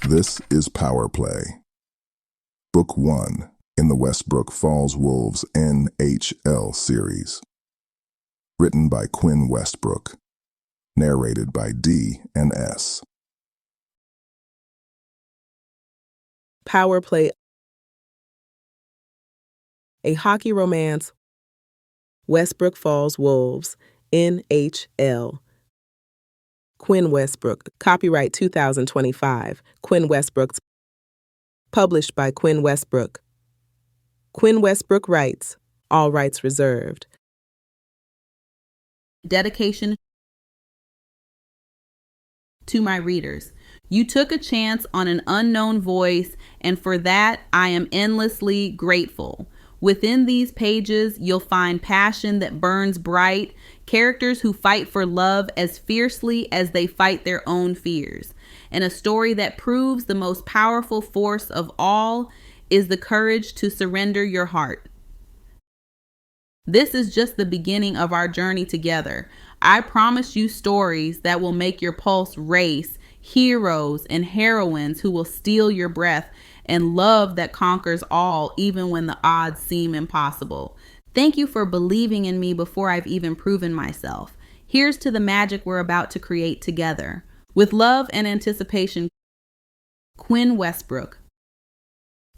This is Power Play, Book 1 in the Westbrook Falls Wolves NHL series. Written by Quinn Westbrook. Narrated by D and S. Power Play. A hockey romance. Westbrook Falls Wolves NHL. Quinn Westbrook. Copyright 2025. Quinn Westbrook. Published by Quinn Westbrook. Quinn Westbrook writes, all rights reserved. Dedication to my readers. You took a chance on an unknown voice, and for that, I am endlessly grateful. Within these pages, you'll find passion that burns bright, characters who fight for love as fiercely as they fight their own fears, and a story that proves the most powerful force of all is the courage to surrender your heart. This is just the beginning of our journey together. I promise you stories that will make your pulse race, heroes and heroines who will steal your breath, and love that conquers all even when the odds seem impossible. Thank you for believing in me before I've even proven myself. Here's to the magic we're about to create together. With love and anticipation, Quinn Westbrook.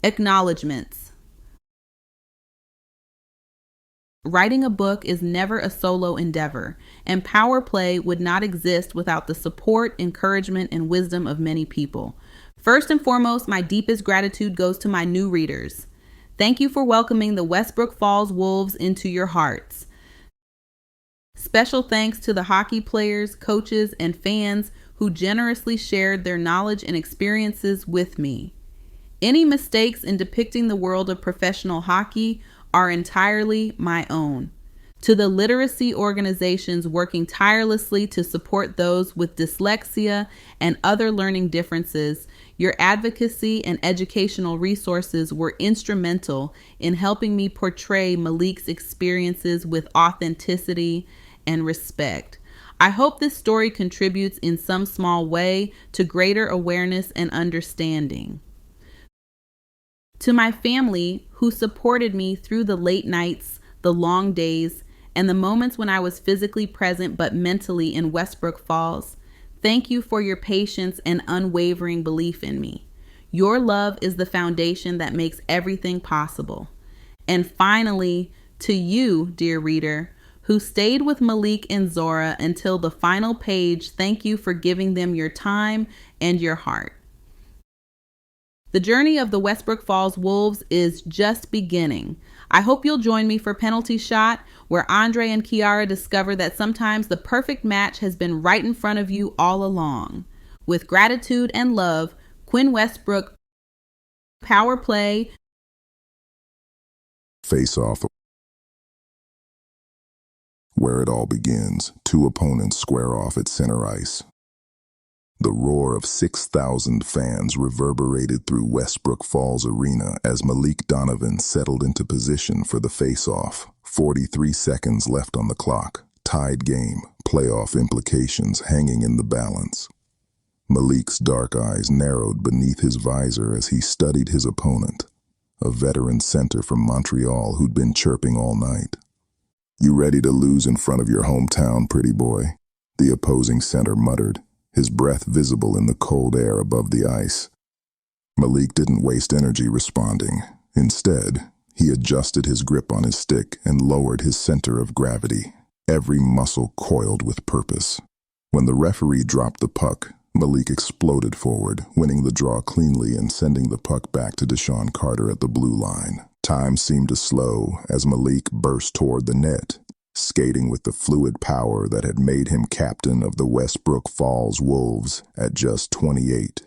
Acknowledgements. Writing a book is never a solo endeavor, and Power Play would not exist without the support, encouragement, and wisdom of many people. First and foremost, my deepest gratitude goes to my new readers. Thank you for welcoming the Westbrook Falls Wolves into your hearts. Special thanks to the hockey players, coaches, and fans who generously shared their knowledge and experiences with me. Any mistakes in depicting the world of professional hockey are entirely my own. To the literacy organizations working tirelessly to support those with dyslexia and other learning differences, your advocacy and educational resources were instrumental in helping me portray Malik's experiences with authenticity and respect. I hope this story contributes in some small way to greater awareness and understanding. To my family who supported me through the late nights, the long days, and the moments when I was physically present but mentally in Westbrook Falls, thank you for your patience and unwavering belief in me. Your love is the foundation that makes everything possible. And finally, to you, dear reader, who stayed with Malik and Zora until the final page, thank you for giving them your time and your heart. The journey of the Westbrook Falls Wolves is just beginning. I hope you'll join me for Penalty Shot, where Andre and Kiara discover that sometimes the perfect match has been right in front of you all along. With gratitude and love, Quinn Westbrook. Power Play. Face Off. Where it all begins, two opponents square off at center ice. The roar of 6,000 fans reverberated through Westbrook Falls Arena as Malik Donovan settled into position for the face-off. 43 seconds left on the clock. Tied game, playoff implications hanging in the balance. Malik's dark eyes narrowed beneath his visor as he studied his opponent, a veteran center from Montreal who'd been chirping all night. "You ready to lose in front of your hometown, pretty boy?" the opposing center muttered, his breath visible in the cold air above the ice. Malik didn't waste energy responding. Instead, he adjusted his grip on his stick and lowered his center of gravity, every muscle coiled with purpose. When the referee dropped the puck, Malik exploded forward, winning the draw cleanly and sending the puck back to Deshaun Carter at the blue line. Time seemed to slow as Malik burst toward the net, skating with the fluid power that had made him captain of the Westbrook Falls Wolves at just 28.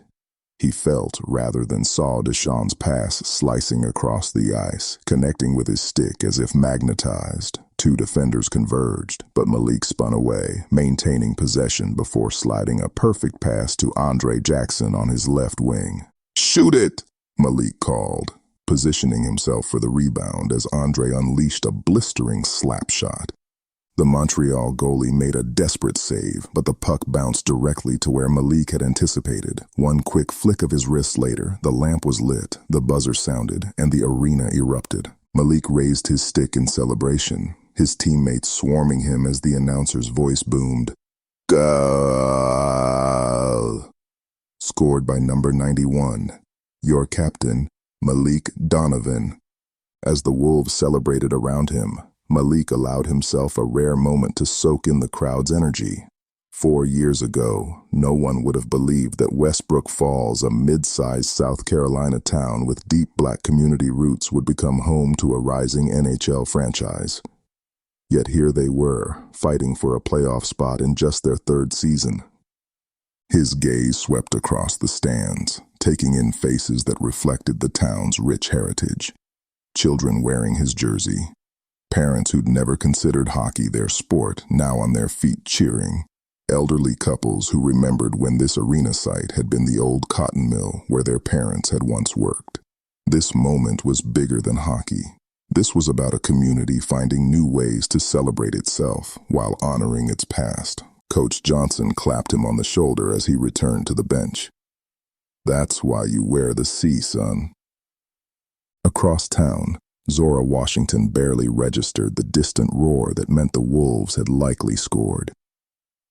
He felt rather than saw Deshaun's pass slicing across the ice, connecting with his stick as if magnetized. Two defenders converged, but Malik spun away, maintaining possession before sliding a perfect pass to Andre Jackson on his left wing. "Shoot it!" Malik called, positioning himself for the rebound as Andre unleashed a blistering slap shot. The Montreal goalie made a desperate save, but the puck bounced directly to where Malik had anticipated. One quick flick of his wrist later, the lamp was lit, the buzzer sounded, and the arena erupted. Malik raised his stick in celebration, his teammates swarming him as the announcer's voice boomed, "Goal!" Scored by number 91, your captain, Malik Donovan. As the Wolves celebrated around him, Malik allowed himself a rare moment to soak in the crowd's energy. 4 years ago, no one would have believed that Westbrook Falls, a mid-sized South Carolina town with deep black community roots, would become home to a rising NHL franchise. Yet here they were, fighting for a playoff spot in just their 3rd season. His gaze swept across the stands, taking in faces that reflected the town's rich heritage. Children wearing his jersey, parents who'd never considered hockey their sport, now on their feet cheering. Elderly couples who remembered when this arena site had been the old cotton mill where their parents had once worked. This moment was bigger than hockey. This was about a community finding new ways to celebrate itself while honoring its past. Coach Johnson clapped him on the shoulder as he returned to the bench. "That's why you wear the C, son." Across town, Zora Washington barely registered the distant roar that meant the Wolves had likely scored.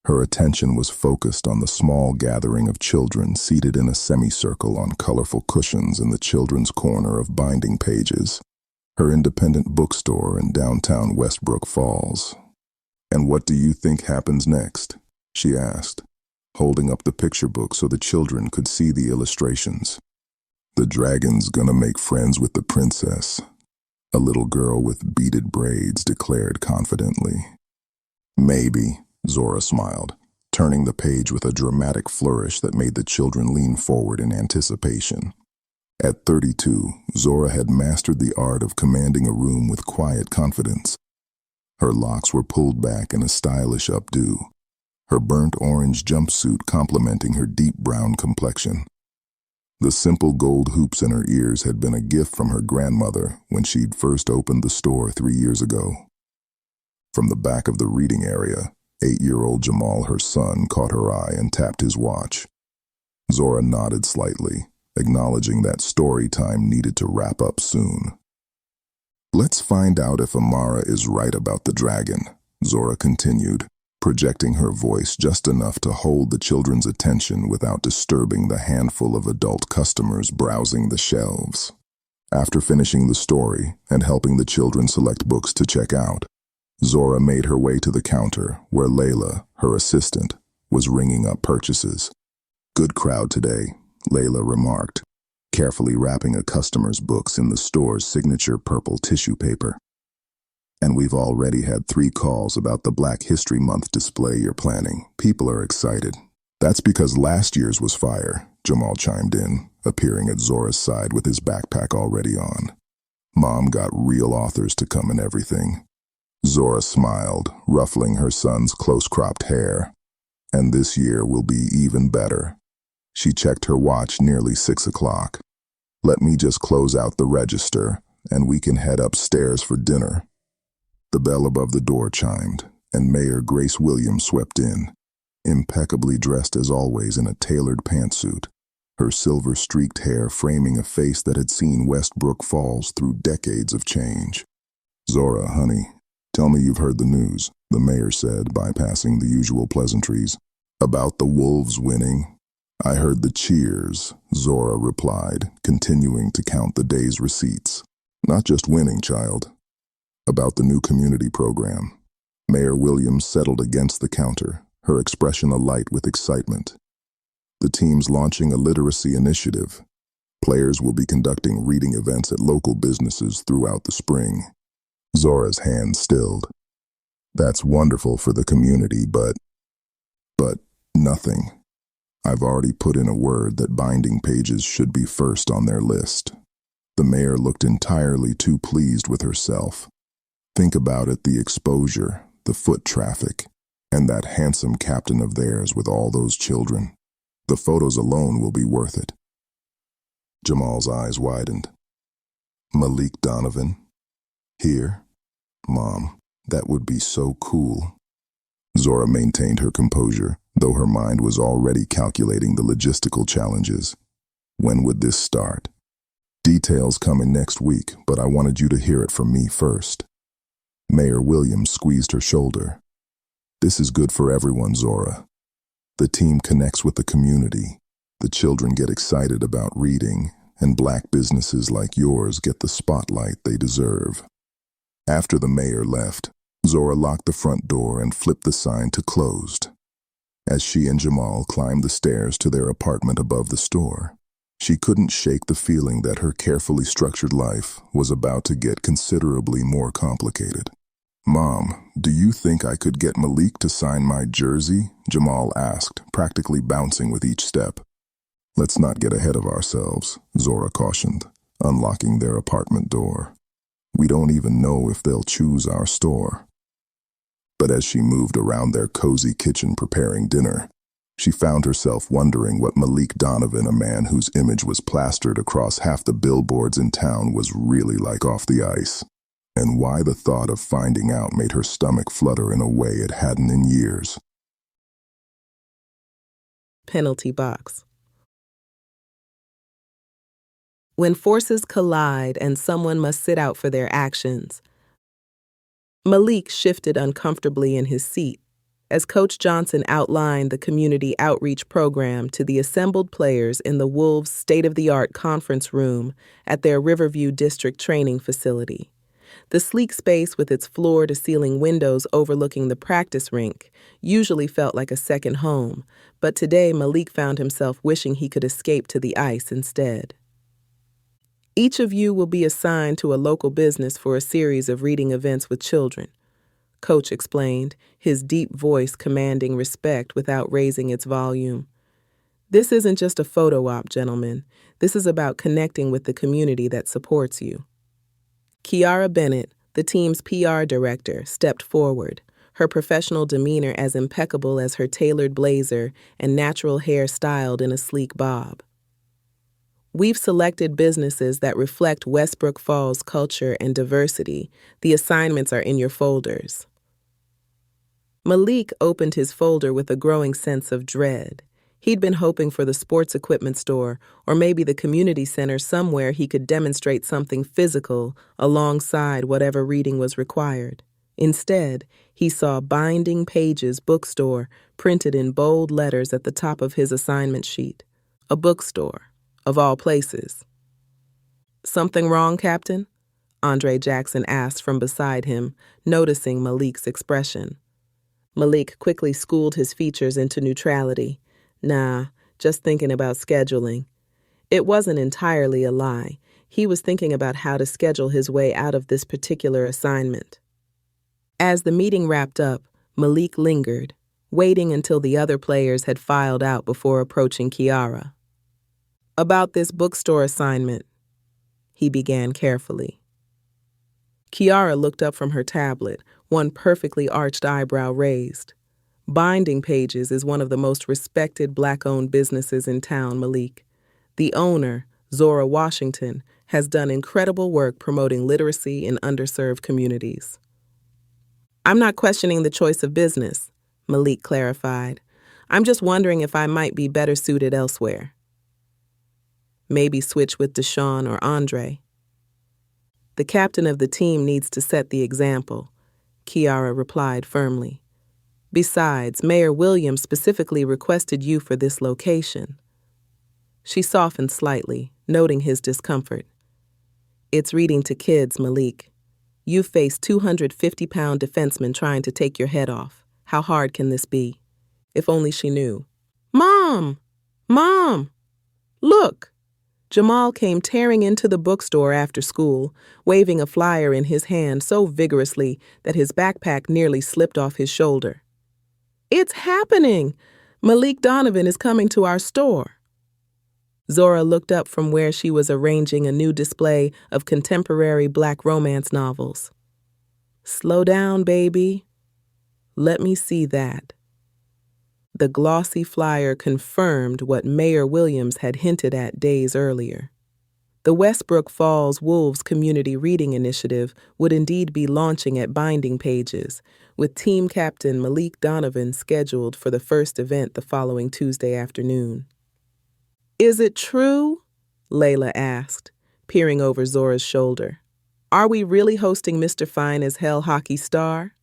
Her attention was focused on the small gathering of children seated in a semicircle on colorful cushions in the children's corner of Binding Pages, her independent bookstore in downtown Westbrook Falls. "And what do you think happens next?" she asked, holding up the picture book so the children could see the illustrations. "The dragon's gonna make friends with the princess," a little girl with beaded braids declared confidently. "Maybe," Zora smiled, turning the page with a dramatic flourish that made the children lean forward in anticipation. At 32, Zora had mastered the art of commanding a room with quiet confidence. Her locks were pulled back in a stylish updo, her burnt orange jumpsuit complementing her deep brown complexion. The simple gold hoops in her ears had been a gift from her grandmother when she'd first opened the store 3 years ago. From the back of the reading area, 8-year-old Jamal, her son, caught her eye and tapped his watch. Zora nodded slightly, acknowledging that story time needed to wrap up soon. "Let's find out if Amara is right about the dragon," Zora continued, projecting her voice just enough to hold the children's attention without disturbing the handful of adult customers browsing the shelves. After finishing the story and helping the children select books to check out, Zora made her way to the counter where Layla, her assistant, was ringing up purchases. "Good crowd today," Layla remarked, carefully wrapping a customer's books in the store's signature purple tissue paper. "And we've already had 3 calls about the Black History Month display you're planning. People are excited." "That's because last year's was fire," Jamal chimed in, appearing at Zora's side with his backpack already on. "Mom got real authors to come and everything." Zora smiled, ruffling her son's close-cropped hair. "And this year will be even better." She checked her watch, nearly 6 o'clock. "Let me just close out the register, and we can head upstairs for dinner." The bell above the door chimed, and Mayor Grace Williams swept in, impeccably dressed as always in a tailored pantsuit, her silver-streaked hair framing a face that had seen Westbrook Falls through decades of change. "Zora, honey, tell me you've heard the news," the mayor said, bypassing the usual pleasantries. "About the Wolves winning?" "I heard the cheers," Zora replied, continuing to count the day's receipts. "Not just winning, child. About the new community program." Mayor Williams settled against the counter, her expression alight with excitement. "The team's launching a literacy initiative. Players will be conducting reading events at local businesses throughout the spring." Zora's hand stilled. "That's wonderful for the community, but nothing. I've already put in a word that Binding Pages should be first on their list." The mayor looked entirely too pleased with herself. "Think about it, the exposure, the foot traffic, and that handsome captain of theirs with all those children. The photos alone will be worth it." Jamal's eyes widened. "Malik Donovan? Here? Mom, That would be so cool. Zora maintained her composure, though her mind was already calculating the logistical challenges. When would this start? Details coming next week, but I wanted you to hear it from me first. Mayor Williams squeezed her shoulder. This is good for everyone, Zora. The team connects with the community. The children get excited about reading, and black businesses like yours get the spotlight they deserve. After the mayor left, Zora locked the front door and flipped the sign to closed. As she and Jamal climbed the stairs to their apartment above the store, she couldn't shake the feeling that her carefully structured life was about to get considerably more complicated. "Mom, do you think I could get Malik to sign my jersey?" Jamal asked, practically bouncing with each step. "Let's not get ahead of ourselves," Zora cautioned, unlocking their apartment door. "We don't even know if they'll choose our store." But as she moved around their cozy kitchen preparing dinner, she found herself wondering what Malik Donovan, a man whose image was plastered across half the billboards in town, was really like off the ice, and why the thought of finding out made her stomach flutter in a way it hadn't in years. Penalty box. When forces collide and someone must sit out for their actions, Malik shifted uncomfortably in his seat as Coach Johnson outlined the community outreach program to the assembled players in the Wolves' state-of-the-art conference room at their Riverview District training facility. The sleek space with its floor-to-ceiling windows overlooking the practice rink usually felt like a second home, but today Malik found himself wishing he could escape to the ice instead. Each of you will be assigned to a local business for a series of reading events with children, Coach explained, his deep voice commanding respect without raising its volume. This isn't just a photo op, gentlemen. This is about connecting with the community that supports you. Kiara Bennett, the team's PR director, stepped forward, her professional demeanor as impeccable as her tailored blazer and natural hair styled in a sleek bob. We've selected businesses that reflect Westbrook Falls culture and diversity. The assignments are in your folders. Malik opened his folder with a growing sense of dread. He'd been hoping for the sports equipment store or maybe the community center somewhere he could demonstrate something physical alongside whatever reading was required. Instead, he saw Binding Pages Bookstore printed in bold letters at the top of his assignment sheet. A bookstore, of all places. "Something wrong, Captain?" Andre Jackson asked from beside him, noticing Malik's expression. Malik quickly schooled his features into neutrality. Nah, just thinking about scheduling. It wasn't entirely a lie. He was thinking about how to schedule his way out of this particular assignment. As the meeting wrapped up, Malik lingered, waiting until the other players had filed out before approaching Kiara. "About this bookstore assignment," he began carefully. Kiara looked up from her tablet, one perfectly arched eyebrow raised. Binding Pages is one of the most respected Black-owned businesses in town, Malik. The owner, Zora Washington, has done incredible work promoting literacy in underserved communities. "I'm not questioning the choice of business," Malik clarified. "I'm just wondering if I might be better suited elsewhere. Maybe switch with Deshaun or Andre." "The captain of the team needs to set the example," Kiara replied firmly. "Besides, Mayor Williams specifically requested you for this location." She softened slightly, noting his discomfort. "It's reading to kids, Malik. You face 250-pound defensemen trying to take your head off. How hard can this be?" If only she knew. "Mom! Mom! Look!" Jamal came tearing into the bookstore after school, waving a flyer in his hand so vigorously that his backpack nearly slipped off his shoulder. "It's happening! Malik Donovan is coming to our store." Zora looked up from where she was arranging a new display of contemporary Black romance novels. "Slow down, baby. Let me see that." The glossy flyer confirmed what Mayor Williams had hinted at days earlier. The Westbrook Falls Wolves Community Reading Initiative would indeed be launching at Binding Pages, with team captain Malik Donovan scheduled for the first event the following Tuesday afternoon. "Is it true?" Layla asked, peering over Zora's shoulder. "Are we really hosting Mr. Fine as Hell hockey star?"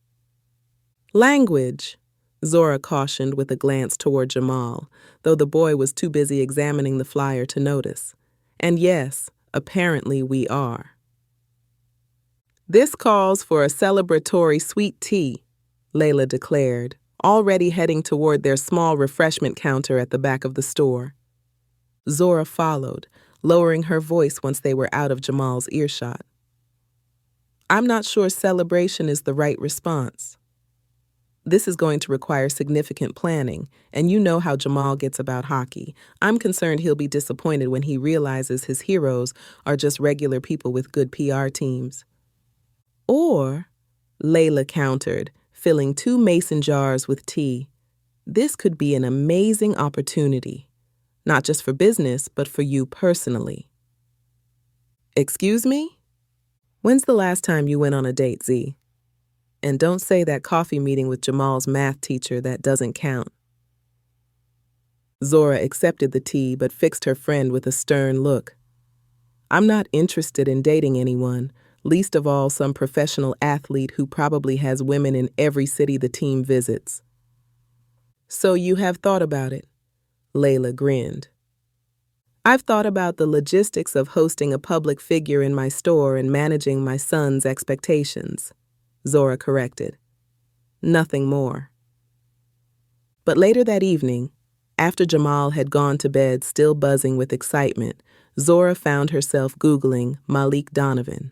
"Language," Zora cautioned with a glance toward Jamal, though the boy was too busy examining the flyer to notice. "And yes, apparently we are." "This calls for a celebratory sweet tea," Layla declared, already heading toward their small refreshment counter at the back of the store. Zora followed, lowering her voice once they were out of Jamal's earshot. "I'm not sure celebration is the right response. This is going to require significant planning, and you know how Jamal gets about hockey. I'm concerned he'll be disappointed when he realizes his heroes are just regular people with good PR teams." "Or," Layla countered, filling 2 mason jars with tea, "this could be an amazing opportunity, not just for business, but for you personally." "Excuse me? When's the last time you went on a date, Z? And don't say that coffee meeting with Jamal's math teacher, that doesn't count." Zora accepted the tea but fixed her friend with a stern look. "I'm not interested in dating anyone, least of all some professional athlete who probably has women in every city the team visits." "So you have thought about it?" Layla grinned. "I've thought about the logistics of hosting a public figure in my store and managing my son's expectations," Zora corrected. Nothing more. But later that evening, after Jamal had gone to bed still buzzing with excitement, Zora found herself Googling Malik Donovan.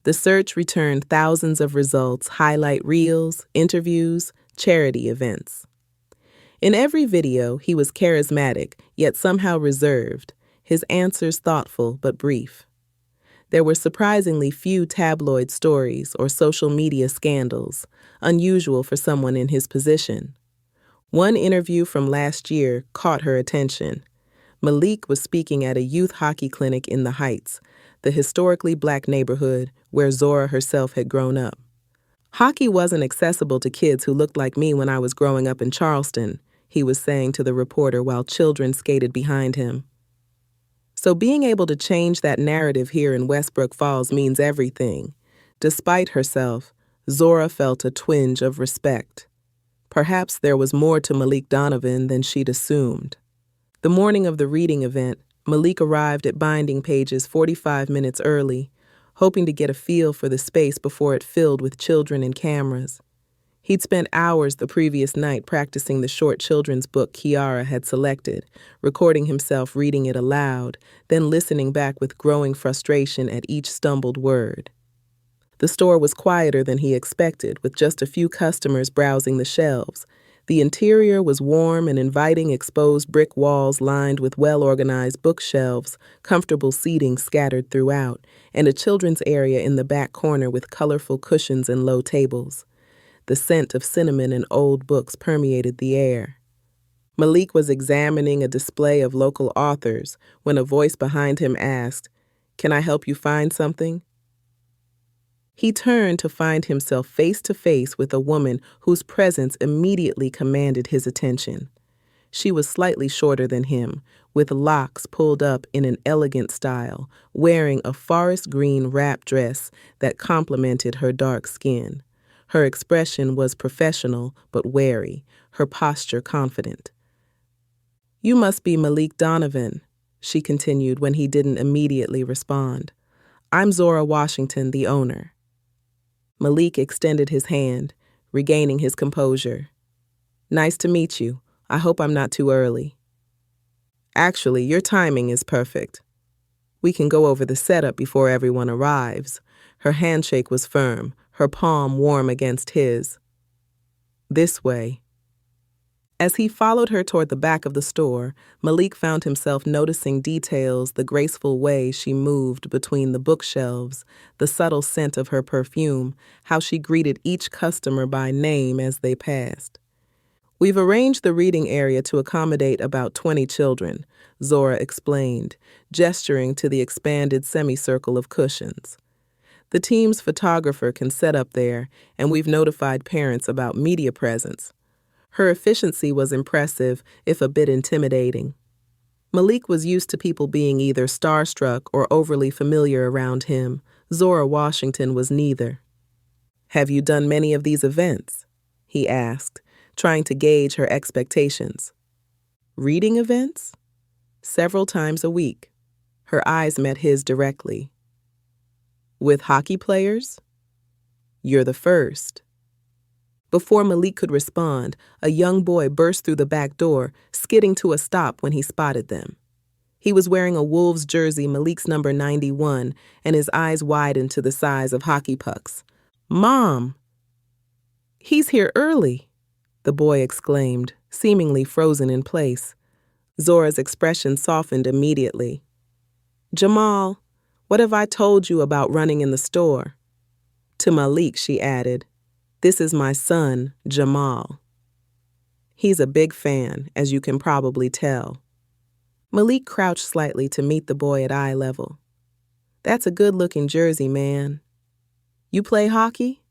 The search returned thousands of results, highlight reels, interviews, charity events. In every video, he was charismatic, yet somehow reserved, his answers thoughtful but brief. There were surprisingly few tabloid stories or social media scandals, unusual for someone in his position. One interview from last year caught her attention. Malik was speaking at a youth hockey clinic in the Heights, the historically black neighborhood where Zora herself had grown up. "Hockey wasn't accessible to kids who looked like me when I was growing up in Charleston," he was saying to the reporter while children skated behind him. "So being able to change that narrative here in Westbrook Falls means everything." Despite herself, Zora felt a twinge of respect. Perhaps there was more to Malik Donovan than she'd assumed. The morning of the reading event, Malik arrived at Binding Pages 45 minutes early, hoping to get a feel for the space before it filled with children and cameras. He'd spent hours the previous night practicing the short children's book Kiara had selected, recording himself reading it aloud, then listening back with growing frustration at each stumbled word. The store was quieter than he expected, with just a few customers browsing the shelves. The interior was warm and inviting, exposed brick walls lined with well-organized bookshelves, comfortable seating scattered throughout, and a children's area in the back corner with colorful cushions and low tables. The scent of cinnamon and old books permeated the air. Malik was examining a display of local authors when a voice behind him asked, "Can I help you find something?" He turned to find himself face to face with a woman whose presence immediately commanded his attention. She was slightly shorter than him, with locks pulled up in an elegant style, wearing a forest green wrap dress that complemented her dark skin. Her expression was professional but wary, her posture confident. "You must be Malik Donovan," she continued when he didn't immediately respond. "I'm Zora Washington, the owner." Malik extended his hand, regaining his composure. "Nice to meet you. I hope I'm not too early." "Actually, your timing is perfect. We can go over the setup before everyone arrives." Her handshake was firm, her palm warm against his. "This way." As he followed her toward the back of the store, Malik found himself noticing details, the graceful way she moved between the bookshelves, the subtle scent of her perfume, how she greeted each customer by name as they passed. We've arranged the reading area to accommodate about 20 children, Zora explained, gesturing to the expanded semicircle of cushions. The team's photographer can set up there, and we've notified parents about media presence. Her efficiency was impressive, if a bit intimidating. Malik was used to people being either starstruck or overly familiar around him. Zora Washington was neither. "Have you done many of these events?" he asked, trying to gauge her expectations. "Reading events?" "Several times a week." Her eyes met his directly. "With hockey players?" "You're the first." Before Malik could respond, a young boy burst through the back door, skidding to a stop when he spotted them. He was wearing a Wolves jersey, Malik's number 91, and his eyes widened to the size of hockey pucks. "Mom!" "He's here early," the boy exclaimed, seemingly frozen in place. Zora's expression softened immediately. "Jamal, what have I told you about running in the store?" To Malik, she added, "This is my son, Jamal." He's a big fan, as you can probably tell. Malik crouched slightly to meet the boy at eye level. "That's a good-looking jersey, man." "You play hockey?"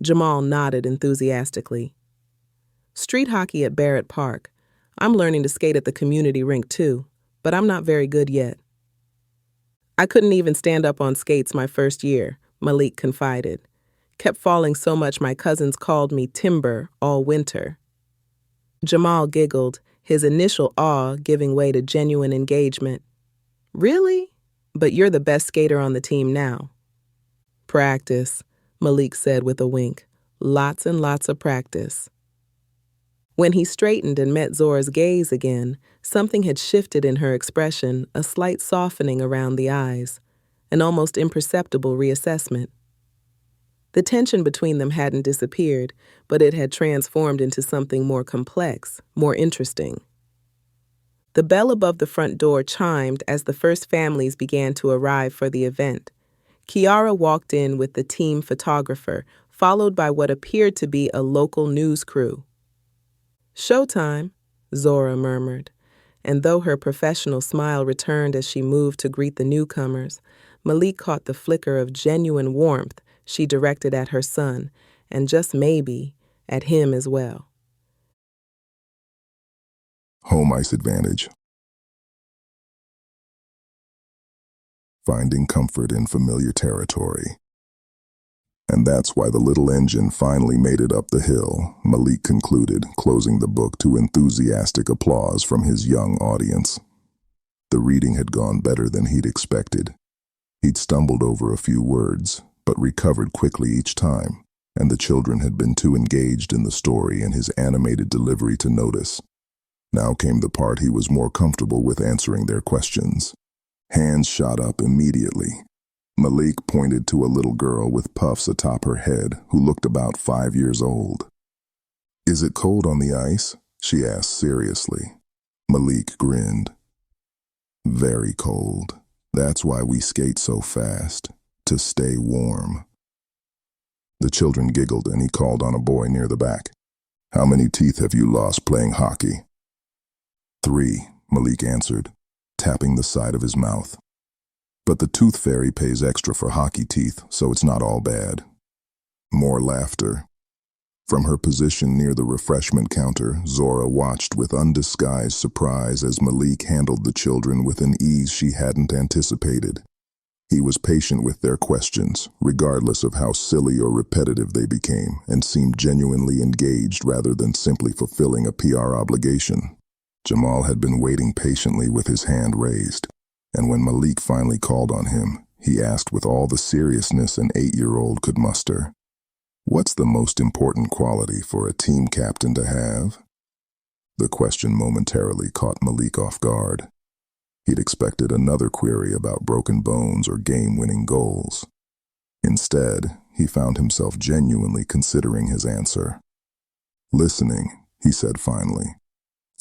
Jamal nodded enthusiastically. "Street hockey at Barrett Park. I'm learning to skate at the community rink too, but I'm not very good yet." "I couldn't even stand up on skates my first year," Malik confided. "Kept falling so much my cousins called me Timber all winter." Jamal giggled, his initial awe giving way to genuine engagement. "Really? But you're the best skater on the team now." "Practice," Malik said with a wink. "Lots and lots of practice." When he straightened and met Zora's gaze again, something had shifted in her expression, a slight softening around the eyes, an almost imperceptible reassessment. The tension between them hadn't disappeared, but it had transformed into something more complex, more interesting. The bell above the front door chimed as the first families began to arrive for the event. Kiara walked in with the team photographer, followed by what appeared to be a local news crew. "Showtime," Zora murmured, and though her professional smile returned as she moved to greet the newcomers, Malik caught the flicker of genuine warmth she directed at her son, and just maybe, at him as well. Home ice advantage. Finding comfort in familiar territory. And that's why the little engine finally made it up the hill, Malik concluded, closing the book to enthusiastic applause from his young audience. The reading had gone better than he'd expected. He'd stumbled over a few words, but recovered quickly each time, and the children had been too engaged in the story and his animated delivery to notice. Now came the part he was more comfortable with answering their questions. Hands shot up immediately. Malik pointed to a little girl with puffs atop her head who looked about 5 years old. "Is it cold on the ice?" she asked seriously. Malik grinned. "Very cold. That's why we skate so fast, to stay warm." The children giggled and he called on a boy near the back. "How many teeth have you lost playing hockey?" "3, Malik answered, tapping the side of his mouth. "But the tooth fairy pays extra for hockey teeth, so it's not all bad." More laughter. From her position near the refreshment counter, Zora watched with undisguised surprise as Malik handled the children with an ease she hadn't anticipated. He was patient with their questions, regardless of how silly or repetitive they became, and seemed genuinely engaged rather than simply fulfilling a PR obligation. Jamal had been waiting patiently with his hand raised, and when Malik finally called on him, he asked with all the seriousness an 8-year-old could muster, "What's the most important quality for a team captain to have?" The question momentarily caught Malik off guard. He'd expected another query about broken bones or game-winning goals. Instead, he found himself genuinely considering his answer. "Listening," he said finally.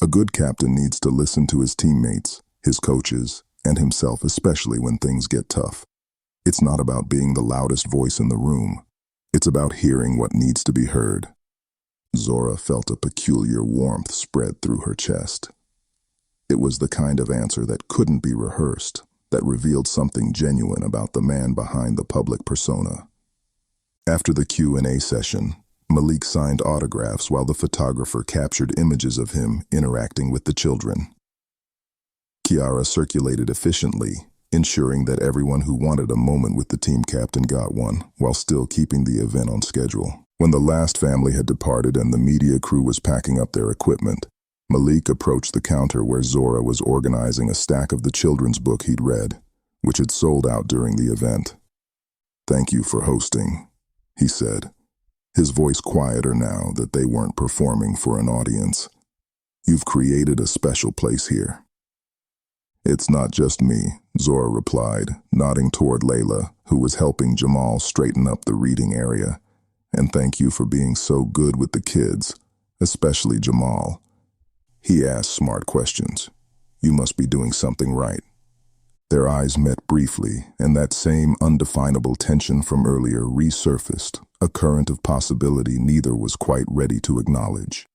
"A good captain needs to listen to his teammates, his coaches, and himself, especially when things get tough. It's not about being the loudest voice in the room. It's about hearing what needs to be heard." Zora felt a peculiar warmth spread through her chest. It was the kind of answer that couldn't be rehearsed, that revealed something genuine about the man behind the public persona. After the Q&A session, Malik signed autographs while the photographer captured images of him interacting with the children. Kiara circulated efficiently, ensuring that everyone who wanted a moment with the team captain got one, while still keeping the event on schedule. When the last family had departed and the media crew was packing up their equipment, Malik approached the counter where Zora was organizing a stack of the children's book he'd read, which had sold out during the event. "Thank you for hosting," he said, his voice quieter now that they weren't performing for an audience. "You've created a special place here." "It's not just me," Zora replied, nodding toward Layla, who was helping Jamal straighten up the reading area. "And thank you for being so good with the kids, especially Jamal. He asks smart questions. You must be doing something right." Their eyes met briefly, and that same undefinable tension from earlier resurfaced, a current of possibility neither was quite ready to acknowledge.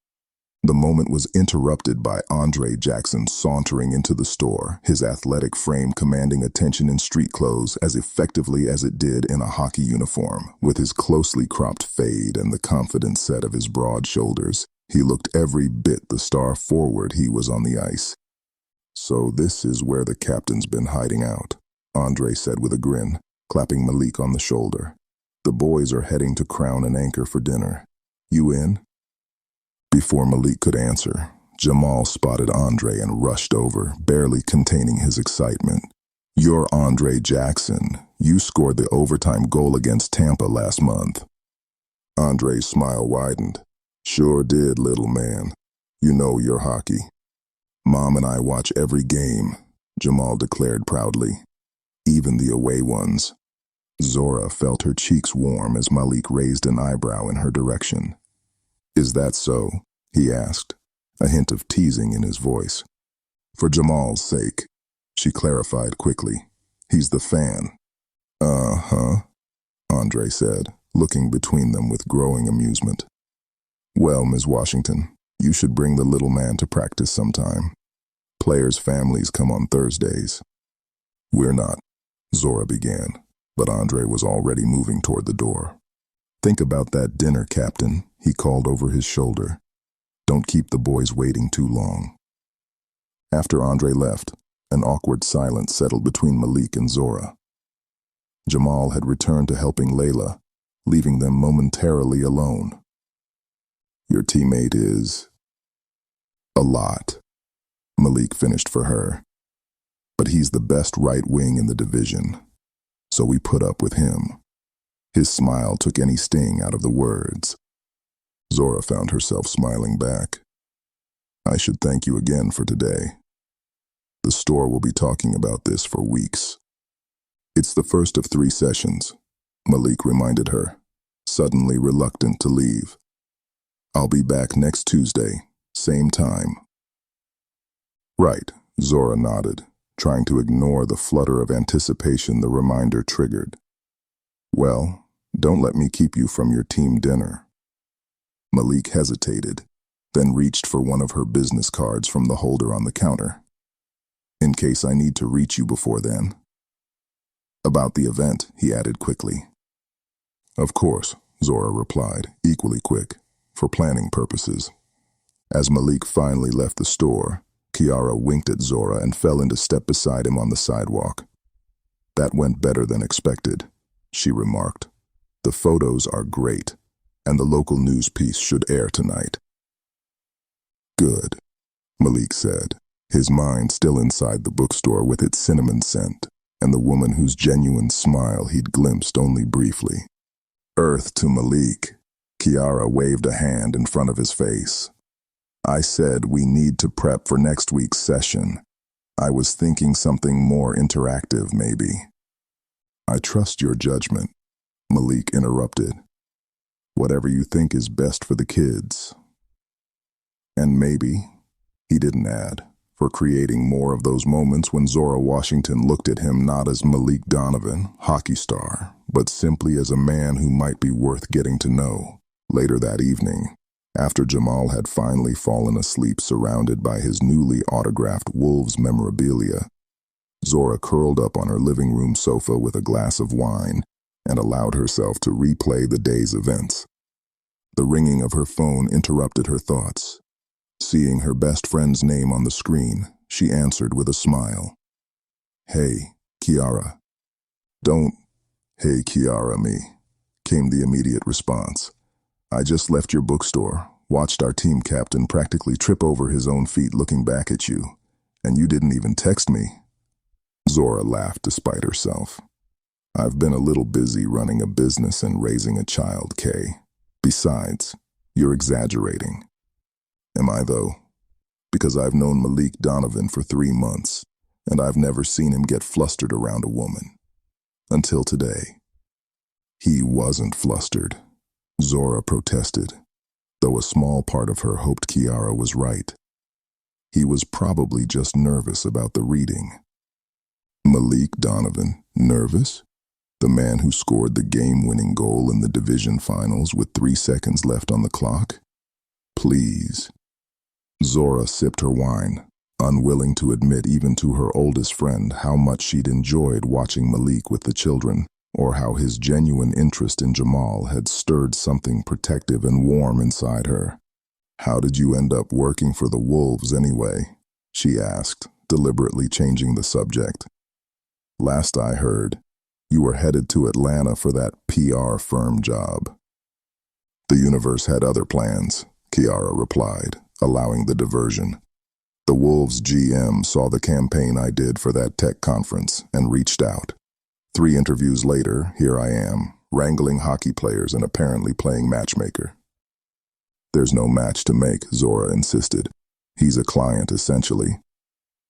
The moment was interrupted by Andre Jackson sauntering into the store, his athletic frame commanding attention in street clothes as effectively as it did in a hockey uniform. With his closely cropped fade and the confident set of his broad shoulders, he looked every bit the star forward he was on the ice. "So this is where the captain's been hiding out," Andre said with a grin, clapping Malik on the shoulder. "The boys are heading to Crown and Anchor for dinner. You in?" Before Malik could answer, Jamal spotted Andre and rushed over, barely containing his excitement. "You're Andre Jackson. You scored the overtime goal against Tampa last month." Andre's smile widened. "Sure did, little man. You know your hockey." "Mom and I watch every game," Jamal declared proudly. "Even the away ones." Zora felt her cheeks warm as Malik raised an eyebrow in her direction. "Is that so?" he asked, a hint of teasing in his voice. "For Jamal's sake," she clarified quickly. "He's the fan." "Uh-huh," Andre said, looking between them with growing amusement. "Well, Ms. Washington, you should bring the little man to practice sometime. Players' families come on Thursdays." "We're not," Zora began, but Andre was already moving toward the door. "Think about that dinner, Captain," he called over his shoulder. "Don't keep the boys waiting too long." After Andre left, an awkward silence settled between Malik and Zora. Jamal had returned to helping Layla, leaving them momentarily alone. "Your teammate is a lot," Malik finished for her. "But he's the best right wing in the division, so we put up with him." His smile took any sting out of the words. Zora found herself smiling back. "I should thank you again for today. The store will be talking about this for weeks." "It's the first of 3 sessions," Malik reminded her, suddenly reluctant to leave. "I'll be back next Tuesday, same time." "Right," Zora nodded, trying to ignore the flutter of anticipation the reminder triggered. "Well, don't let me keep you from your team dinner." Malik hesitated, then reached for one of her business cards from the holder on the counter. "In case I need to reach you before then." "About the event," he added quickly. "Of course," Zora replied, equally quick, "for planning purposes." As Malik finally left the store, Kiara winked at Zora and fell into step beside him on the sidewalk. "That went better than expected," she remarked. "The photos are great, and the local news piece should air tonight." "Good," Malik said, his mind still inside the bookstore with its cinnamon scent, and the woman whose genuine smile he'd glimpsed only briefly. "Earth to Malik." Kiara waved a hand in front of his face. "I said we need to prep for next week's session. I was thinking something more interactive, maybe." "I trust your judgment," Malik interrupted. "Whatever you think is best for the kids. And maybe," he didn't add, for creating more of those moments when Zora Washington looked at him not as Malik Donovan, hockey star, but simply as a man who might be worth getting to know. Later that evening, After Jamal had finally fallen asleep surrounded by his newly autographed Wolves memorabilia, Zora curled up on her living room sofa with a glass of wine and allowed herself to replay the day's events. The ringing of her phone interrupted her thoughts. Seeing her best friend's name on the screen, she answered with a smile. "Hey, Kiara." "Don't, hey Kiara me," came the immediate response. "I just left your bookstore, watched our team captain practically trip over his own feet looking back at you, and you didn't even text me." Zora laughed despite herself. "I've been a little busy running a business and raising a child, Kay. Besides, you're exaggerating." "Am I though? Because I've known Malik Donovan for 3 months, and I've never seen him get flustered around a woman. Until today." "He wasn't flustered," Zora protested, though a small part of her hoped Kiara was right. "He was probably just nervous about the reading." Malik Donovan, nervous? The man who scored the game-winning goal in the division finals with 3 seconds left on the clock? Please. Zora sipped her wine, unwilling to admit even to her oldest friend how much she'd enjoyed watching Malik with the children, or how his genuine interest in Jamal had stirred something protective and warm inside her. "How did you end up working for the Wolves anyway?" she asked, deliberately changing the subject. "Last I heard, you were headed to Atlanta for that PR firm job." "The universe had other plans," Kiara replied, allowing the diversion. "The Wolves GM saw the campaign I did for that tech conference and reached out. 3 interviews later, here I am, wrangling hockey players and apparently playing matchmaker." "There's no match to make," Zora insisted. "He's a client, essentially.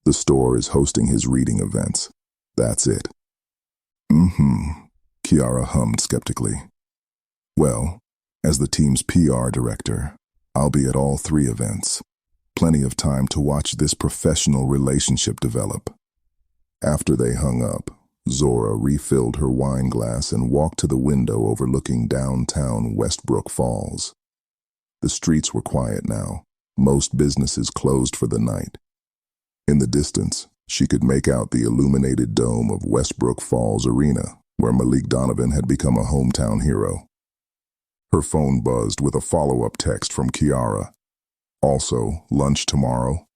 The store is hosting his reading events. That's it." Kiara hummed skeptically. "Well, as the team's PR director, I'll be at all 3 events. Plenty of time to watch this professional relationship develop." After they hung up, Zora refilled her wine glass and walked to the window overlooking downtown Westbrook Falls. The streets were quiet now, most businesses closed for the night. In the distance, she could make out the illuminated dome of Westbrook Falls Arena, where Malik Donovan had become a hometown hero. Her phone buzzed with a follow-up text from Kiara. "Also, lunch tomorrow.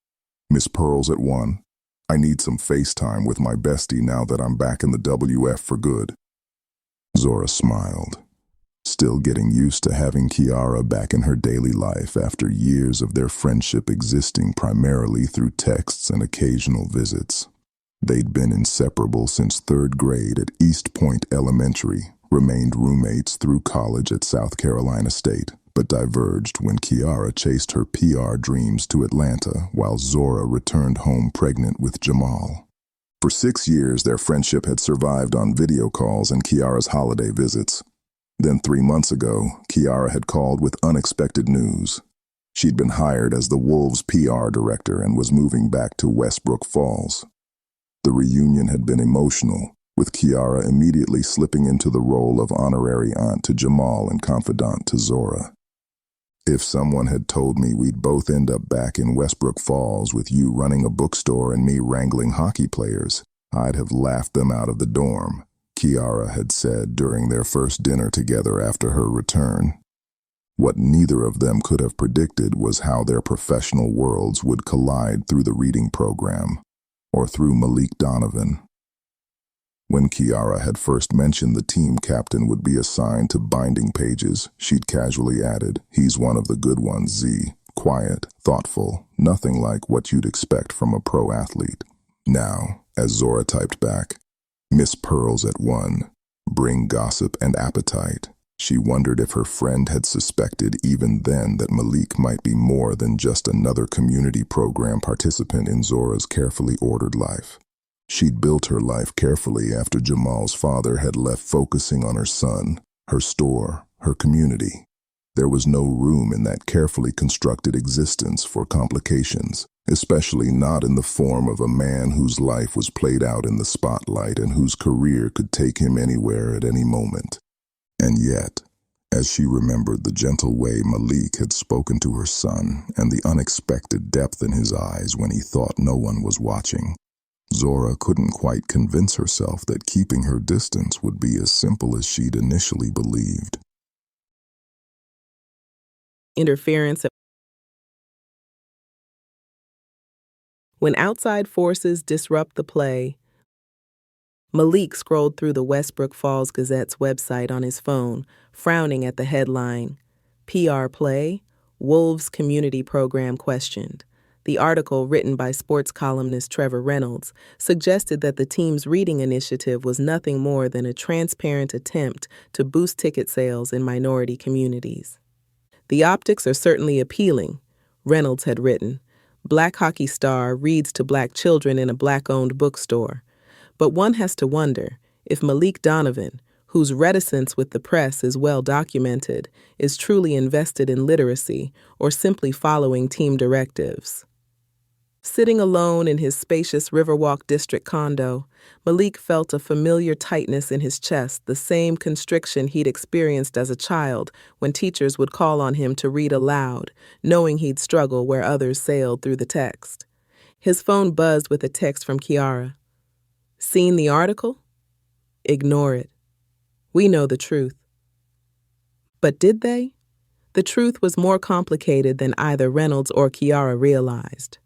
Miss Pearl's at 1. I need some FaceTime with my bestie now that I'm back in the WF for good." Zora smiled, still getting used to having Kiara back in her daily life after years of their friendship existing primarily through texts and occasional visits. They'd been inseparable since 3rd grade at East Point Elementary, remained roommates through college at South Carolina State, but diverged when Kiara chased her PR dreams to Atlanta while Zora returned home pregnant with Jamal. For 6 years, their friendship had survived on video calls and Kiara's holiday visits. Then 3 months ago, Kiara had called with unexpected news. She'd been hired as the Wolves' PR director and was moving back to Westbrook Falls. The reunion had been emotional, with Kiara immediately slipping into the role of honorary aunt to Jamal and confidant to Zora. "If someone had told me we'd both end up back in Westbrook Falls with you running a bookstore and me wrangling hockey players, I'd have laughed them out of the dorm," Kiara had said during their first dinner together after her return. What neither of them could have predicted was how their professional worlds would collide through the reading program, or through Malik Donovan. When Kiara had first mentioned the team captain would be assigned to binding pages, she'd casually added, "He's one of the good ones, Z. Quiet, thoughtful, nothing like what you'd expect from a pro athlete." Now, as Zora typed back, "Miss Pearl's at 1. Bring gossip and appetite." She wondered if her friend had suspected even then that Malik might be more than just another community program participant in Zora's carefully ordered life. She'd built her life carefully after Jamal's father had left, focusing on her son, her store, her community. There was no room in that carefully constructed existence for complications, especially not in the form of a man whose life was played out in the spotlight and whose career could take him anywhere at any moment. And yet, as she remembered the gentle way Malik had spoken to her son and the unexpected depth in his eyes when he thought no one was watching. Zora couldn't quite convince herself that keeping her distance would be as simple as she'd initially believed. Interference. When outside forces disrupt the play, Malik scrolled through the Westbrook Falls Gazette's website on his phone, frowning at the headline, PR Play, Wolves Community Program Questioned. The article, written by sports columnist Trevor Reynolds, suggested that the team's reading initiative was nothing more than a transparent attempt to boost ticket sales in minority communities. The optics are certainly appealing, Reynolds had written. Black hockey star reads to black children in a black-owned bookstore. But one has to wonder if Malik Donovan, whose reticence with the press is well documented, is truly invested in literacy or simply following team directives. Sitting alone in his spacious Riverwalk District condo, Malik felt a familiar tightness in his chest, the same constriction he'd experienced as a child when teachers would call on him to read aloud, knowing he'd struggle where others sailed through the text. His phone buzzed with a text from Kiara. Seen the article? Ignore it. We know the truth. But did they? The truth was more complicated than either Reynolds or Kiara realized.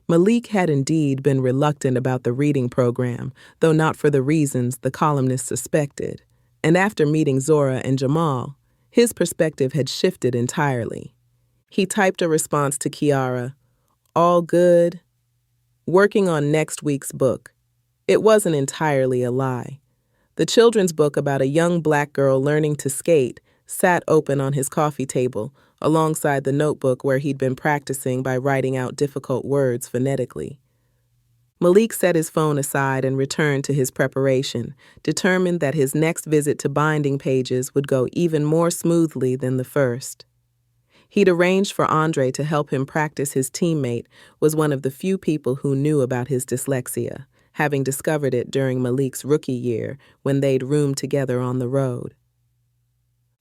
Malik had indeed been reluctant about the reading program, though not for the reasons the columnist suspected. And after meeting Zora and Jamal, his perspective had shifted entirely. He typed a response to Kiara, all good, working on next week's book. It wasn't entirely a lie. The children's book about a young black girl learning to skate sat open on his coffee table, alongside the notebook where he'd been practicing by writing out difficult words phonetically. Malik set his phone aside and returned to his preparation, determined that his next visit to binding pages would go even more smoothly than the first. He'd arranged for Andre to help him practice. His teammate was one of the few people who knew about his dyslexia, having discovered it during Malik's rookie year when they'd roomed together on the road.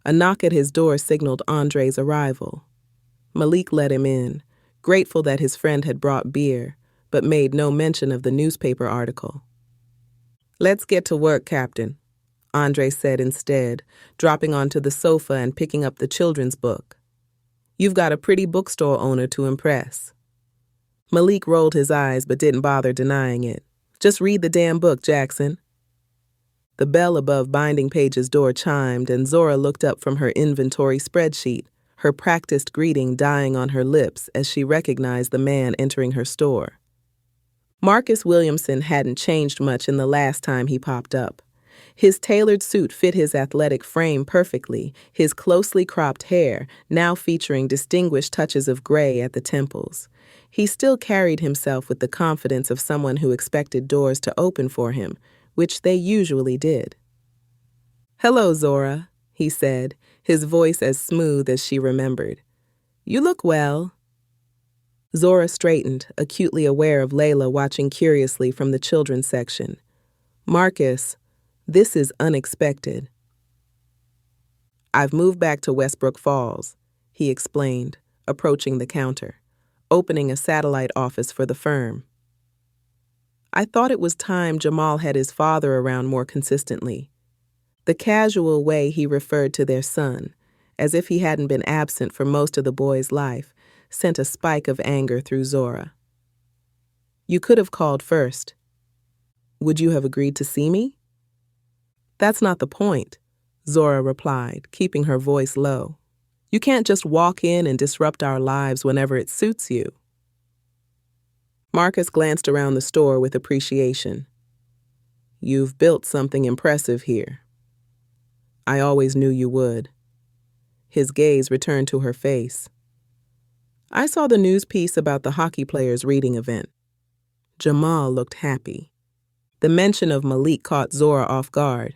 A knock at his door signaled Andre's arrival. Malik let him in, grateful that his friend had brought beer, but made no mention of the newspaper article. Let's get to work, Captain, Andre said instead, dropping onto the sofa and picking up the children's book. You've got a pretty bookstore owner to impress. Malik rolled his eyes but didn't bother denying it. Just read the damn book, Jackson. The bell above binding page's door chimed, and Zora looked up from her inventory spreadsheet, her practiced greeting dying on her lips as she recognized the man entering her store. Marcus Williamson hadn't changed much in the last time he popped up. His tailored suit fit his athletic frame perfectly, his closely cropped hair now featuring distinguished touches of gray at the temples. He still carried himself with the confidence of someone who expected doors to open for him, which they usually did. Hello, Zora, he said, his voice as smooth as she remembered. You look well. Zora straightened, acutely aware of Layla watching curiously from the children's section. Marcus, this is unexpected. I've moved back to Westbrook Falls, he explained, approaching the counter, opening a satellite office for the firm. I thought it was time Jamal had his father around more consistently. The casual way he referred to their son, as if he hadn't been absent for most of the boy's life, sent a spike of anger through Zora. You could have called first. Would you have agreed to see me? That's not the point, Zora replied, keeping her voice low. You can't just walk in and disrupt our lives whenever it suits you. Marcus glanced around the store with appreciation. You've built something impressive here. I always knew you would. His gaze returned to her face. I saw the news piece about the hockey players' reading event. Jamal looked happy. The mention of Malik caught Zora off guard.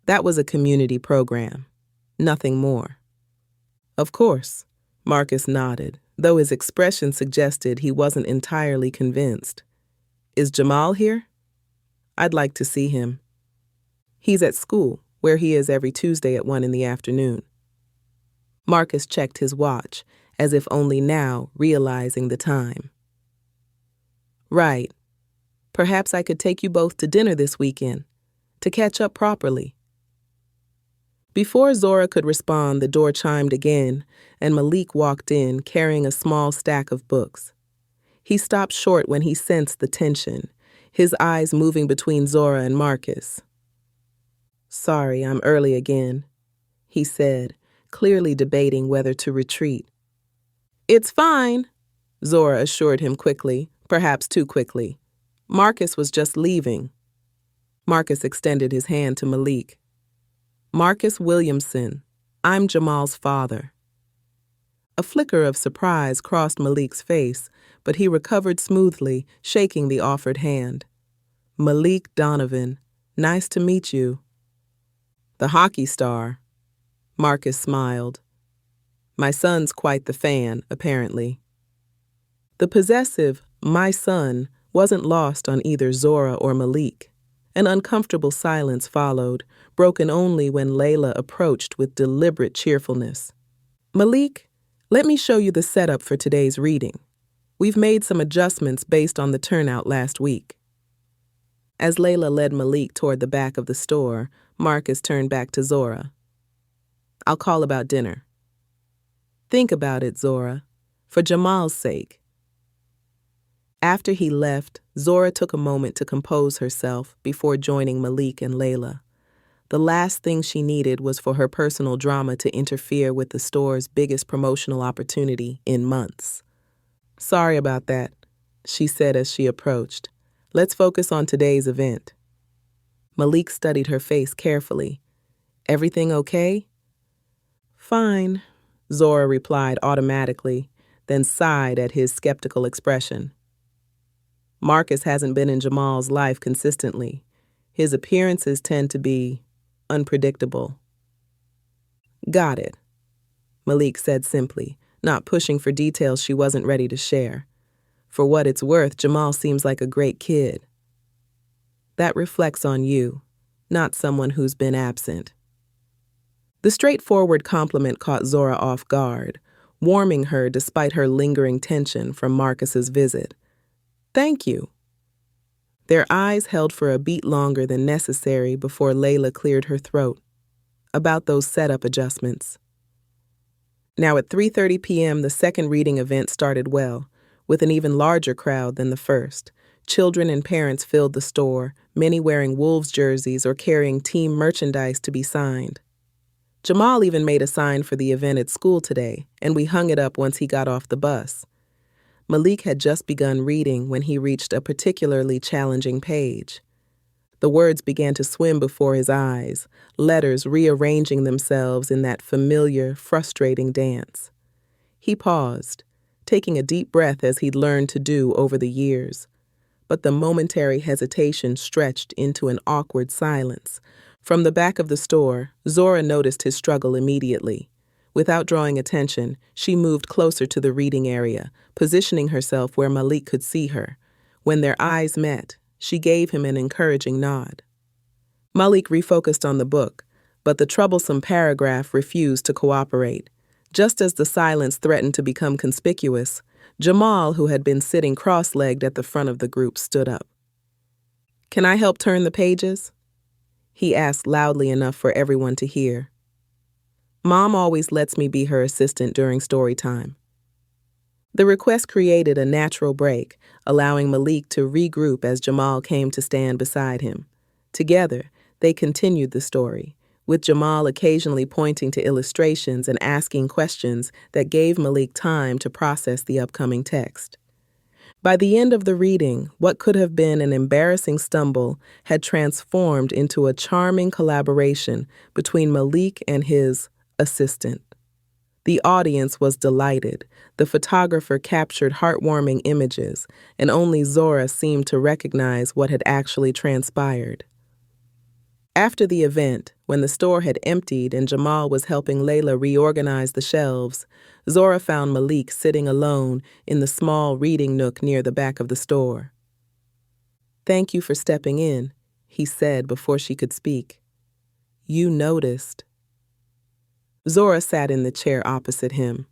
That was a community program, nothing more. Of course, Marcus nodded, though his expression suggested he wasn't entirely convinced. Is Jamal here? I'd like to see him. He's at school, where he is every Tuesday at 1 in the afternoon. Marcus checked his watch, as if only now realizing the time. Right. Perhaps I could take you both to dinner this weekend, to catch up properly. Before Zora could respond, the door chimed again, and Malik walked in, carrying a small stack of books. He stopped short when he sensed the tension, his eyes moving between Zora and Marcus. "Sorry, I'm early again," he said, clearly debating whether to retreat. "It's fine," Zora assured him quickly, perhaps too quickly. Marcus was just leaving. Marcus extended his hand to Malik. "Marcus Williamson, I'm Jamal's father." A flicker of surprise crossed Malik's face, but he recovered smoothly, shaking the offered hand. "Malik Donovan, nice to meet you." "The hockey star." Marcus smiled. "My son's quite the fan, apparently." The possessive, "my son," wasn't lost on either Zora or Malik. An uncomfortable silence followed, broken only when Layla approached with deliberate cheerfulness. "Malik, let me show you the setup for today's reading. We've made some adjustments based on the turnout last week." As Layla led Malik toward the back of the store, Marcus turned back to Zora. "I'll call about dinner." "Think about it, Zora, for Jamal's sake." After he left, Zora took a moment to compose herself before joining Malik and Layla. The last thing she needed was for her personal drama to interfere with the store's biggest promotional opportunity in months. "Sorry about that," she said as she approached. "Let's focus on today's event." Malik studied her face carefully. "Everything okay?" "Fine," Zora replied automatically, then sighed at his skeptical expression. "Marcus hasn't been in Jamal's life consistently. His appearances tend to be unpredictable." "Got it," Malik said simply, not pushing for details she wasn't ready to share. "For what it's worth, Jamal seems like a great kid." "That reflects on you, not someone who's been absent." The straightforward compliment caught Zora off guard, warming her despite her lingering tension from Marcus's visit. "Thank you." Their eyes held for a beat longer than necessary before Layla cleared her throat. "About those setup adjustments." Now at 3:30 p.m., the second reading event started well, with an even larger crowd than the first. Children and parents filled the store, many wearing Wolves jerseys or carrying team merchandise to be signed. Jamal even made a sign for the event at school today, and we hung it up once he got off the bus. Malik had just begun reading when he reached a particularly challenging page. The words began to swim before his eyes, letters rearranging themselves in that familiar, frustrating dance. He paused, taking a deep breath as he'd learned to do over the years. But the momentary hesitation stretched into an awkward silence. From the back of the store, Zora noticed his struggle immediately. Without drawing attention, she moved closer to the reading area, positioning herself where Malik could see her. When their eyes met, she gave him an encouraging nod. Malik refocused on the book, but the troublesome paragraph refused to cooperate. Just as the silence threatened to become conspicuous, Jamal, who had been sitting cross-legged at the front of the group, stood up. "Can I help turn the pages?" he asked loudly enough for everyone to hear. "Mom always lets me be her assistant during story time." The request created a natural break, allowing Malik to regroup as Jamal came to stand beside him. Together, they continued the story, with Jamal occasionally pointing to illustrations and asking questions that gave Malik time to process the upcoming text. By the end of the reading, what could have been an embarrassing stumble had transformed into a charming collaboration between Malik and his assistant. The audience was delighted. The photographer captured heartwarming images, and only Zora seemed to recognize what had actually transpired. After the event, when the store had emptied and Jamal was helping Layla reorganize the shelves, Zora found Malik sitting alone in the small reading nook near the back of the store. "Thank you for stepping in," he said before she could speak. "You noticed." Zora sat in the chair opposite him.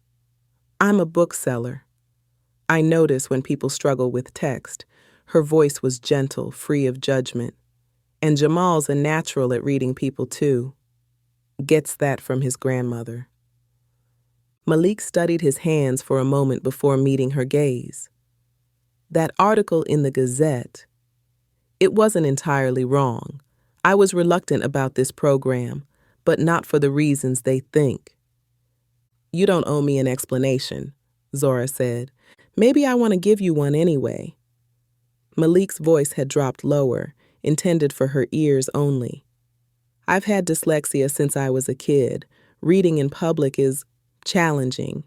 I'm a bookseller. I notice when people struggle with text. Her voice was gentle, free of judgment. And Jamal's a natural at reading people too. Gets that from his grandmother. Malik studied his hands for a moment before meeting her gaze. That article in the Gazette, it wasn't entirely wrong. I was reluctant about this program, but not for the reasons they think. You don't owe me an explanation, Zora said. Maybe I want to give you one anyway. Malik's voice had dropped lower, intended for her ears only. I've had dyslexia since I was a kid. Reading in public is challenging.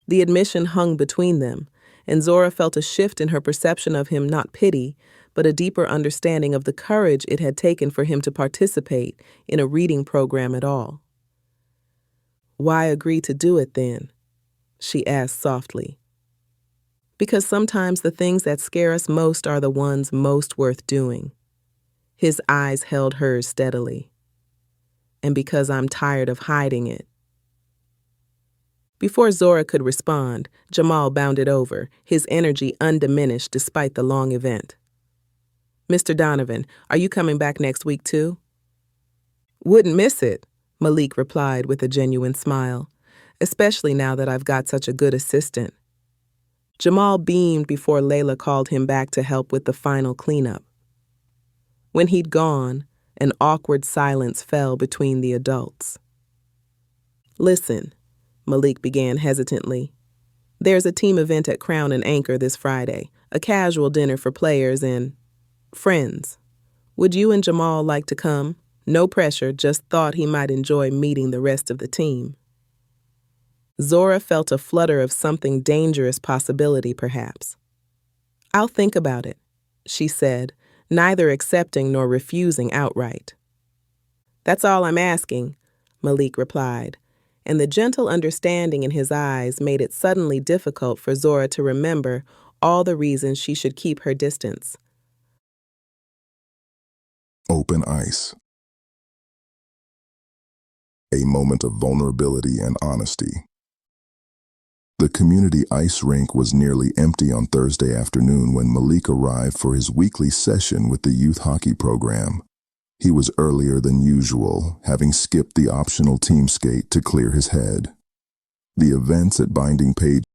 The admission hung between them, and Zora felt a shift in her perception of him, not pity, but a deeper understanding of the courage it had taken for him to participate in a reading program at all. Why agree to do it then? She asked softly. Because sometimes the things that scare us most are the ones most worth doing. His eyes held hers steadily. And because I'm tired of hiding it. Before Zora could respond, Jamal bounded over, his energy undiminished despite the long event. Mr. Donovan, are you coming back next week too? Wouldn't miss it, Malik replied with a genuine smile, especially now that I've got such a good assistant. Jamal beamed before Layla called him back to help with the final cleanup. When he'd gone, an awkward silence fell between the adults. Listen, Malik began hesitantly. There's a team event at Crown and Anchor this Friday, a casual dinner for players and friends. Would you and Jamal like to come? No pressure, just thought he might enjoy meeting the rest of the team. Zora felt a flutter of something dangerous possibility, perhaps. I'll think about it, she said, neither accepting nor refusing outright. That's all I'm asking, Malik replied, and the gentle understanding in his eyes made it suddenly difficult for Zora to remember all the reasons she should keep her distance. Open ice. A moment of vulnerability and honesty. The community ice rink was nearly empty on Thursday afternoon when Malik arrived for his weekly session with the youth hockey program. He was earlier than usual, having skipped the optional team skate to clear his head. The events at Binding Page